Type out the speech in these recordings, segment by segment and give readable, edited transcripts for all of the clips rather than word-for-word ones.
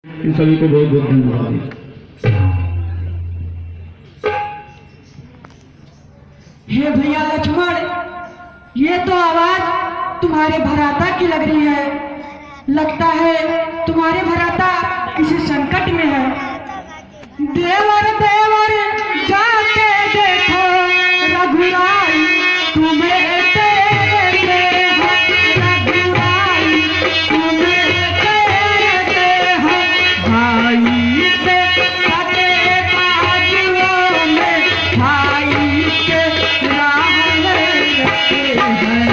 इन सभी को बहुत बहुत धन्यवाद। हे भैया लक्ष्मण, ये तो आवाज तुम्हारे भराता की लग रही है। लगता है तुम्हारे भराता किसी संकट में है। देवर देवर जाके देखो रघुराई तुम्हें तेरे हैं, रघुराई तुम्हें तेरे हैं। भाई के सगे बाजुओं में भाई के राह लगते हैं।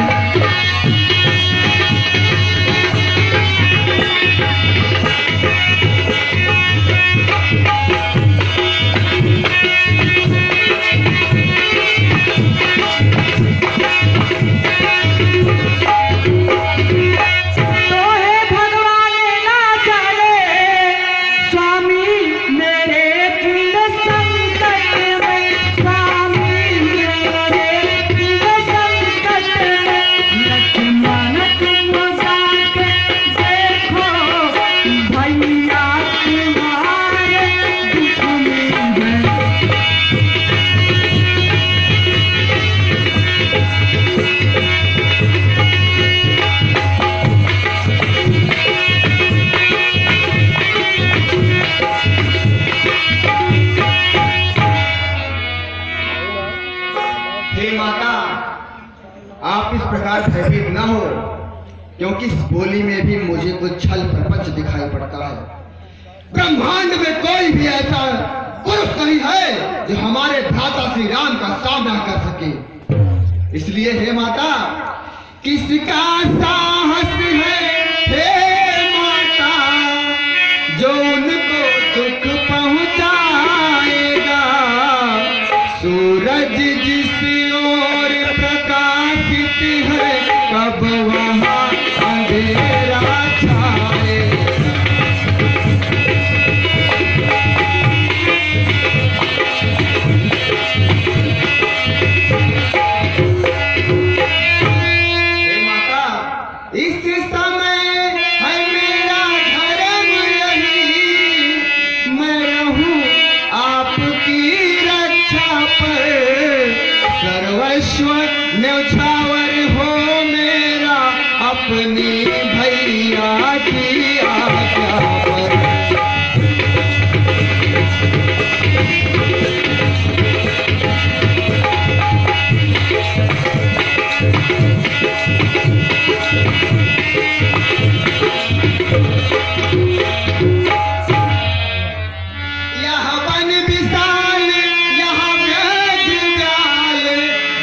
आप इस प्रकार भयभीत न हो, क्योंकि इस बोली में भी मुझे कुछ छल प्रपंच दिखाई पड़ता है। ब्रह्मांड में कोई भी ऐसा पुरुष नहीं है जो हमारे भ्राता श्री राम का सामना कर सके। इसलिए हे माता, किसका साहस है हे माता जो उनको दुख पहुंचाएगा। सूरज जिस ओर प्रकाशित है, कब वहां अंधेरा छाएगा। हे माता, इस समय है मेरा धर्म यही, मैं रहूं आपकी रक्षा पर। सर्वस्व न्यौछावर हो मेरा अपनी भैया की आज्ञा पर। यह वन विशाल, यह व्याज व्याल,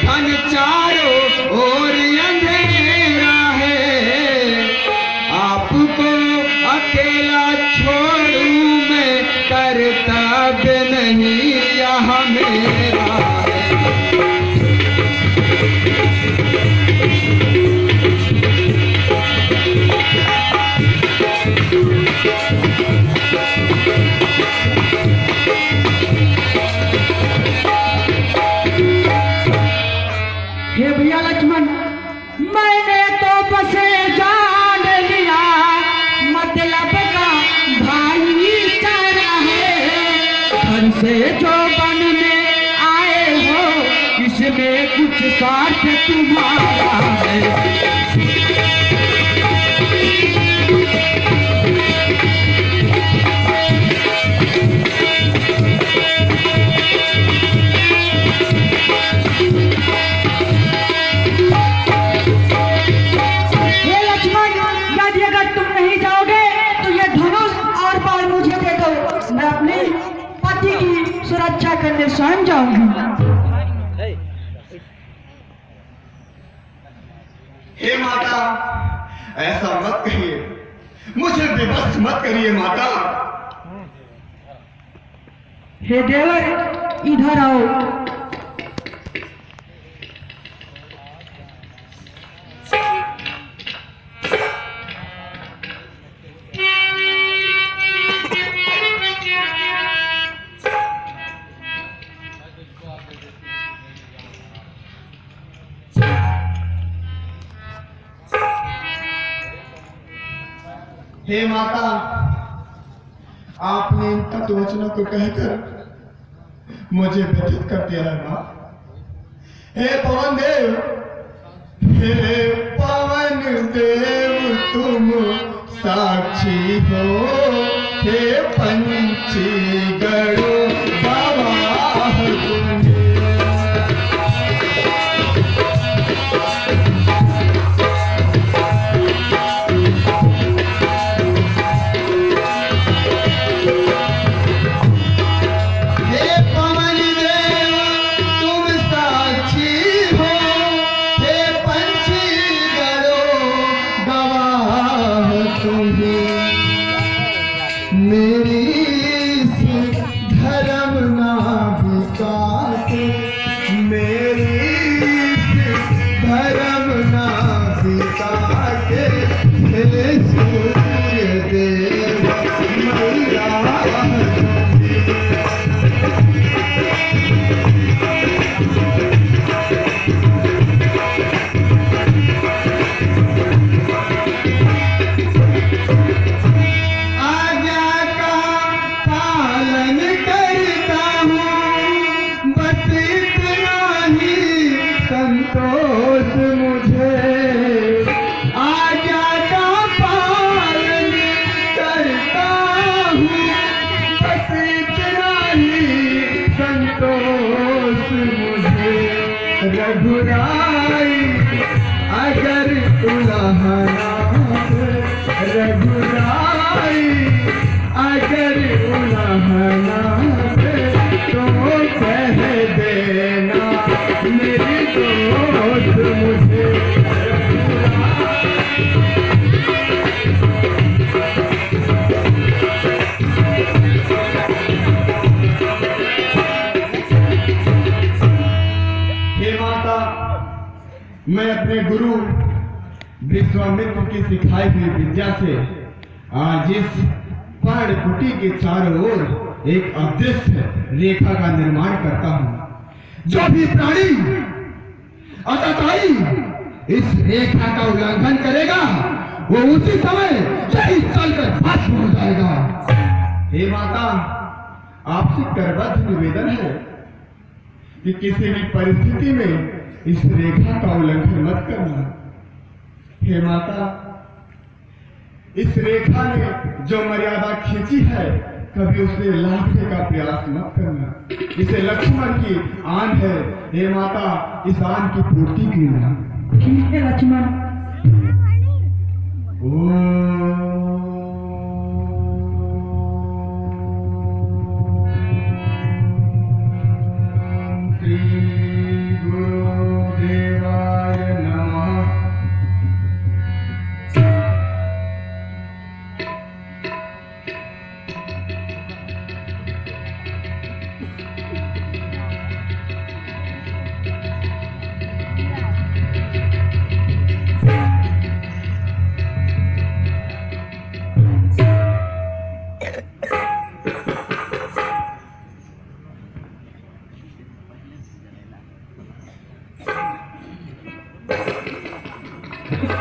धन चारों ओर अंधेरा है। आपको अकेला छोड़ूं मैं, कर्तव्य नहीं यह मेरा है। हे भैया लक्ष्मण, मैंने तो बसे जान लिया, मतलब का भाईचारा है। घर से जो बन में आए हो, इसमें कुछ स्वार्थ तुम्हारा है। सुरक्षा करने स्वयं जाऊंगी। हे माता, ऐसा मत कहिए, मुझे विवश मत करिए माता। हे देवर, इधर आओ। हे माता, आपने इन तत्वचनों को कहकर मुझे व्यथित कर दिया है माँ। हे पवन देव, हे पवन देव तुम साक्षी हो, हे पंछी गणो गवाह तुम्हें। रघुराई अगर उलाहना, रघुराई अगर उलाहना तो कह देना मेरी दोस्त मुझे। मैं अपने गुरु विश्वामित्र की सिखाई हुई विद्या से आज इस पर्णकुटी के चारों ओर एक अदृश्य रेखा का निर्माण करता हूँ। जो भी प्राणी अतताई इस रेखा का उल्लंघन करेगा वो उसी समय यही चलकर भस्म हो जाएगा। हे माता, आपसे करबद्ध निवेदन है कि किसी भी परिस्थिति में इस रेखा का उल्लंघन मत करना। हे माता, इस रेखा ने जो मर्यादा खींची है कभी उसे लांघने का प्रयास मत करना। इसे लक्ष्मण की आन है। हे माता, इस आन की पूर्ति कीजिए। ठीक है लक्ष्मण।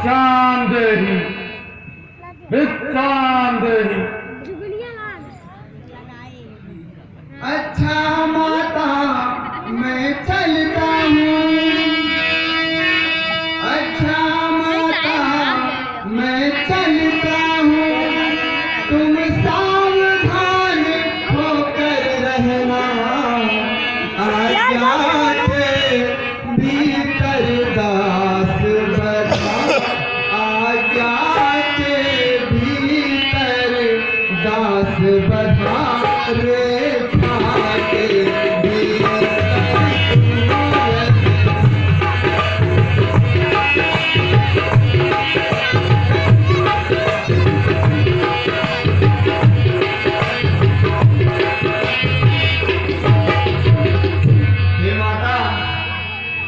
चांदनी चांदनी। अच्छा माता, मैं चलता हूँ। अच्छा माता, मैं चलता हूँ। तुम सावधान होकर रहना। आज्ञा के भीतर दास बना, आज्ञा के भीतर दास बना। रेखा के भीतर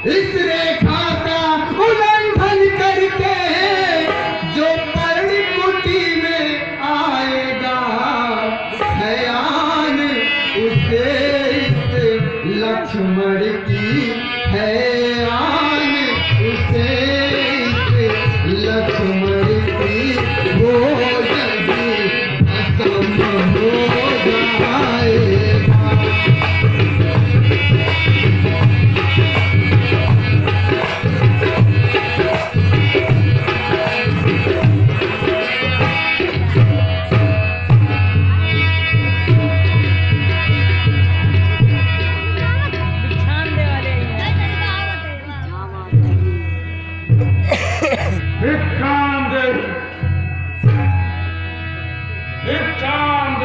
इस रेखा का उल्लंघन करके जो पर्णकुटी में आएगा, हयान उसे इस लक्ष्मण की हयान उसे इस लक्ष्मण की वो यदि भस्म हो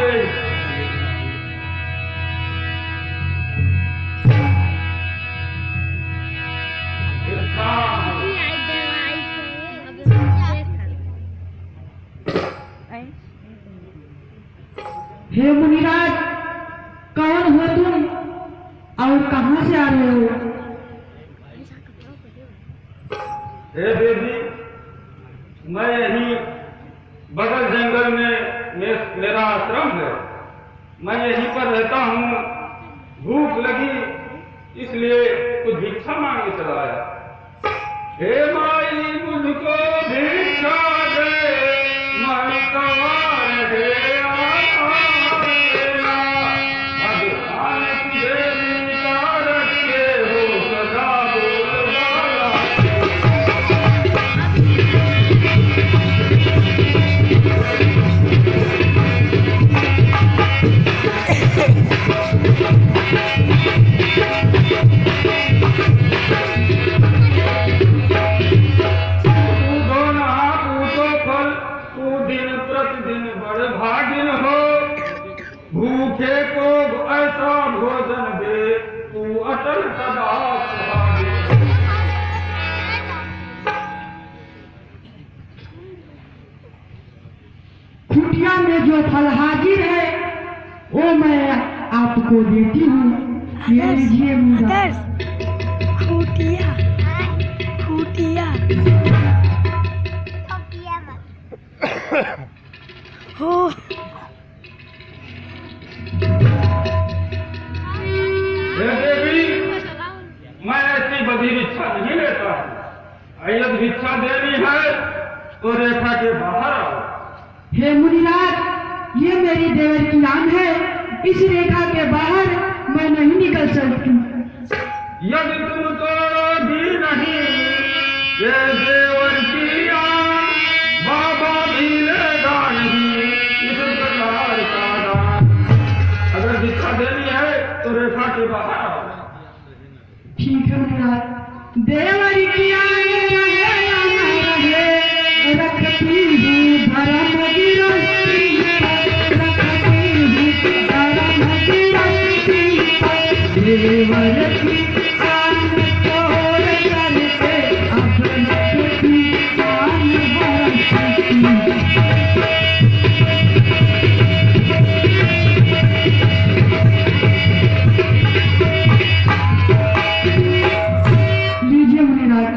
हे मुनिराज, कौन हो तुम और कहां से आ रहे हो? हे देवी, मैं यहीं बगल जंगल में मेरा आश्रम है। मैं यहीं पर रहता हूँ। भूख लगी इसलिए कुछ भिक्षा मांगने चला आया। हे माई मुझको भिक्षा दे, मन कवार है भगवान तुझे मीठा रखे हो सदा बोलबाला। भूखे को ऐसा भोजन दे, तू अटल सदा सुहागे। कुटिया में जो फल हाजिर है वो मैं आपको देती हूँ। ये लीजिए मुझे। खूटिया खूटिया हो। देवी, मैं ऐसी बधी भिक्षा नहीं लेता हूँ। यदि भिक्षा देनी है तो रेखा के बाहर आओ। हे मुनिराज, ये मेरी देवर की आन है। इस रेखा के बाहर मैं नहीं निकल सकती। यदि तुम तोड़ोगी नहीं ये देवर की आन, बाबा भी लेगा नहीं इस प्रकार का दान। अगर भिक्षा देनी है तो रेखा के बाहर आओ। ठीक है मुनिराज। देवर की आन रहे या न रहे, रखती हूँ धर्म की रस्सी पर, रखती हूँ धर्म की रस्सी पर। देवर की आन तोड़ करके अब रखती आन बरसती। लीजिए मुनिराज।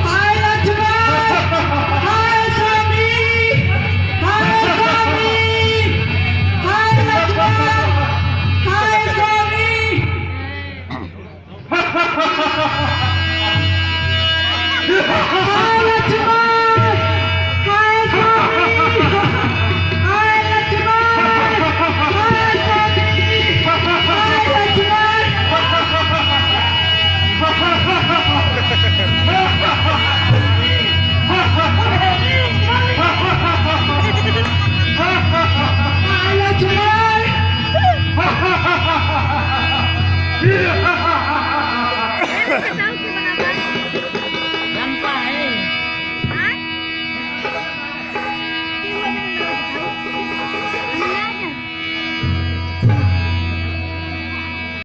हाय लक्ष्मण, हाय स्वामी, हाय स्वामी, हाय लक्ष्मण, हाय स्वामी। हाय लक्ष्मण, हाय स्वामी, हाय लक्ष्मण, हाय स्वामी, हाय लक्ष्मण। हाय लक्ष्मण।